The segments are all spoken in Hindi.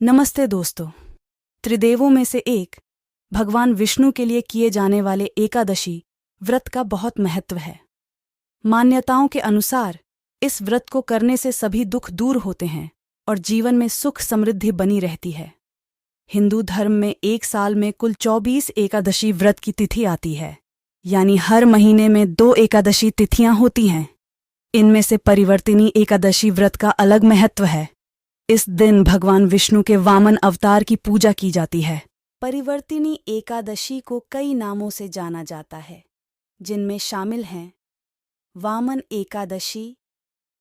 नमस्ते दोस्तों। त्रिदेवों में से एक भगवान विष्णु के लिए किए जाने वाले एकादशी व्रत का बहुत महत्व है। मान्यताओं के अनुसार इस व्रत को करने से सभी दुख दूर होते हैं और जीवन में सुख समृद्धि बनी रहती है। हिंदू धर्म में एक साल में कुल 24 एकादशी व्रत की तिथि आती है, यानी हर महीने में 2 एकादशी तिथियां होती हैं। इनमें से परिवर्तिनी एकादशी व्रत का अलग महत्व है। इस दिन भगवान विष्णु के वामन अवतार की पूजा की जाती है। परिवर्तिनी एकादशी को कई नामों से जाना जाता है, जिनमें शामिल हैं वामन एकादशी,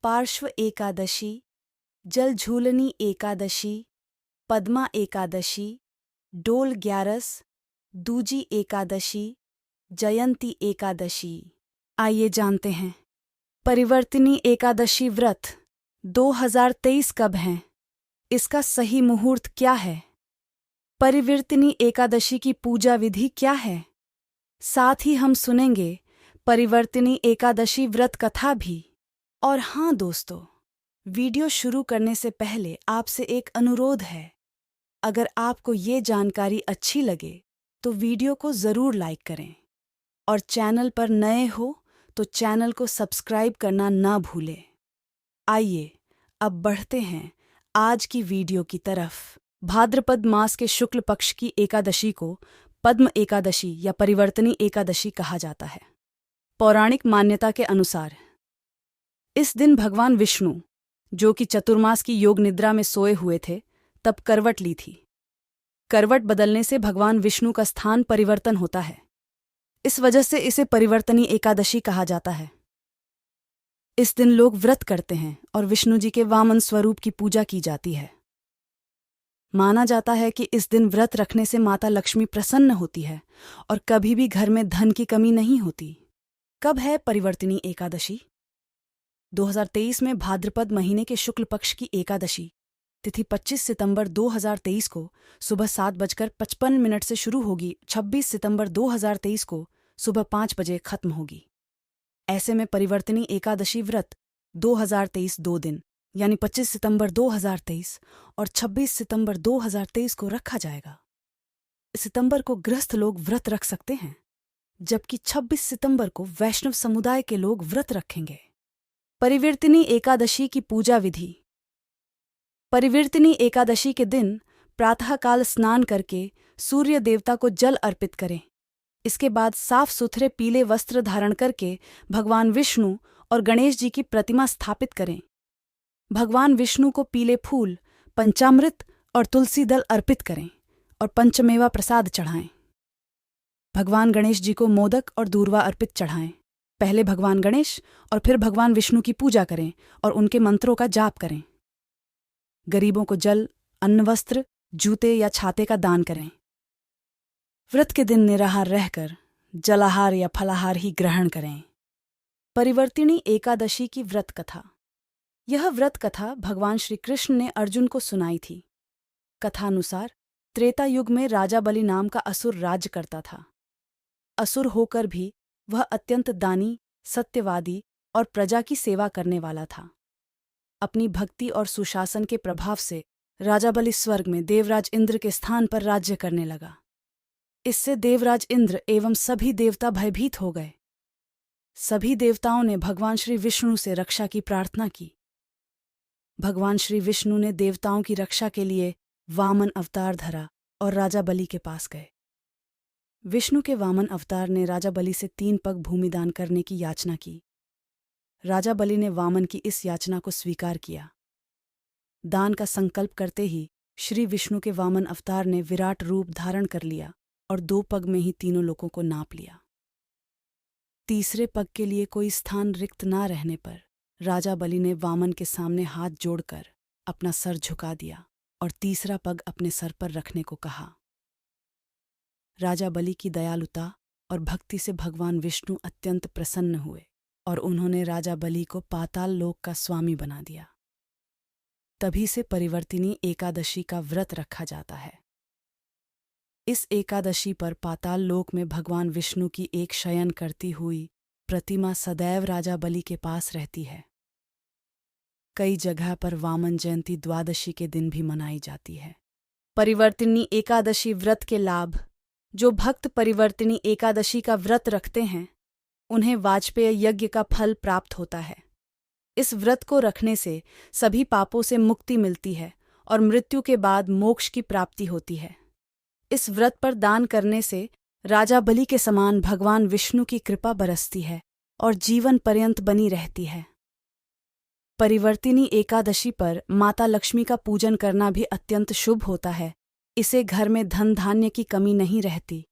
पार्श्व एकादशी, जलझूलनी एकादशी, पद्मा एकादशी, डोल ग्यारस, दूजी एकादशी, जयंती एकादशी। आइए जानते हैं, परिवर्तिनी एकादशी व्रत 2023 कब है? इसका सही मुहूर्त क्या है? परिवर्तिनी एकादशी की पूजा विधि क्या है? साथ ही हम सुनेंगे परिवर्तिनी एकादशी व्रत कथा भी। और हाँ दोस्तों, वीडियो शुरू करने से पहले आपसे एक अनुरोध है। अगर आपको ये जानकारी अच्छी लगे तो वीडियो को ज़रूर लाइक करें और चैनल पर नए हो तो चैनल को सब्सक्राइब करना ना भूलें। आइए अब बढ़ते हैं आज की वीडियो की तरफ। भाद्रपद मास के शुक्ल पक्ष की एकादशी को पद्म एकादशी या परिवर्तनी एकादशी कहा जाता है। पौराणिक मान्यता के अनुसार इस दिन भगवान विष्णु, जो कि चतुर्मास की योग निद्रा में सोए हुए थे, तब करवट ली थी। करवट बदलने से भगवान विष्णु का स्थान परिवर्तन होता है। इस वजह से इसे परिवर्तनी एकादशी कहा जाता है। इस दिन लोग व्रत करते हैं और विष्णु जी के वामन स्वरूप की पूजा की जाती है। माना जाता है कि इस दिन व्रत रखने से माता लक्ष्मी प्रसन्न होती है और कभी भी घर में धन की कमी नहीं होती। कब है परिवर्तिनी एकादशी? 2023 में भाद्रपद महीने के शुक्ल पक्ष की एकादशी तिथि 25 सितंबर 2023 को सुबह 7:55 से शुरू होगी। 26 सितंबर 2023 को सुबह 5 बजे खत्म होगी। ऐसे में परिवर्तिनी एकादशी व्रत 2023 2 दिन यानी 25 सितंबर 2023 और 26 सितंबर 2023 को रखा जाएगा। सितंबर को गृहस्थ लोग व्रत रख सकते हैं, जबकि 26 सितंबर को वैष्णव समुदाय के लोग व्रत रखेंगे। परिवर्तिनी एकादशी की पूजा विधि। परिवर्तिनी एकादशी के दिन प्रातःकाल स्नान करके सूर्य देवता को जल अर्पित करें। इसके बाद साफ सुथरे पीले वस्त्र धारण करके भगवान विष्णु और गणेश जी की प्रतिमा स्थापित करें। भगवान विष्णु को पीले फूल, पंचामृत और तुलसी दल अर्पित करें और पंचमेवा प्रसाद चढ़ाएं। भगवान गणेश जी को मोदक और दूर्वा अर्पित चढ़ाएं। पहले भगवान गणेश और फिर भगवान विष्णु की पूजा करें और उनके मंत्रों का जाप करें। गरीबों को जल, अन्न, वस्त्र, जूते या छाते का दान करें। व्रत के दिन निराहार रहकर जलाहार या फलाहार ही ग्रहण करें। परिवर्तिनी एकादशी की व्रत कथा। यह व्रत कथा भगवान श्री कृष्ण ने अर्जुन को सुनाई थी। कथानुसार त्रेता युग में राजा बलि नाम का असुर राज्य करता था। असुर होकर भी वह अत्यंत दानी, सत्यवादी और प्रजा की सेवा करने वाला था। अपनी भक्ति और सुशासन के प्रभाव से राजा बलि स्वर्ग में देवराज इंद्र के स्थान पर राज्य करने लगा। इससे देवराज इंद्र एवं सभी देवता भयभीत हो गए। सभी देवताओं ने भगवान श्री विष्णु से रक्षा की प्रार्थना की। भगवान श्री विष्णु ने देवताओं की रक्षा के लिए वामन अवतार धरा और राजा बलि के पास गए। विष्णु के वामन अवतार ने राजा बलि से 3 पग भूमिदान करने की याचना की। राजा बलि ने वामन की इस याचना को स्वीकार किया। दान का संकल्प करते ही श्री विष्णु के वामन अवतार ने विराट रूप धारण कर लिया और 2 पग में ही तीनों लोगों को नाप लिया। तीसरे पग के लिए कोई स्थान रिक्त ना रहने पर राजा बलि ने वामन के सामने हाथ जोड़कर अपना सर झुका दिया और तीसरा पग अपने सर पर रखने को कहा। राजा बलि की दयालुता और भक्ति से भगवान विष्णु अत्यंत प्रसन्न हुए और उन्होंने राजा बलि को पाताल लोक का स्वामी बना दिया। तभी से परिवर्तिनी एकादशी का व्रत रखा जाता है। इस एकादशी पर पाताल लोक में भगवान विष्णु की एक शयन करती हुई प्रतिमा सदैव राजा बलि के पास रहती है। कई जगह पर वामन जयंती द्वादशी के दिन भी मनाई जाती है। परिवर्तिनी एकादशी व्रत के लाभ। जो भक्त परिवर्तिनी एकादशी का व्रत रखते हैं उन्हें वाजपेय यज्ञ का फल प्राप्त होता है। इस व्रत को रखने से सभी पापों से मुक्ति मिलती है और मृत्यु के बाद मोक्ष की प्राप्ति होती है। इस व्रत पर दान करने से राजा बलि के समान भगवान विष्णु की कृपा बरसती है और जीवन पर्यंत बनी रहती है। परिवर्तिनी एकादशी पर माता लक्ष्मी का पूजन करना भी अत्यंत शुभ होता है। इसे घर में धन धान्य की कमी नहीं रहती।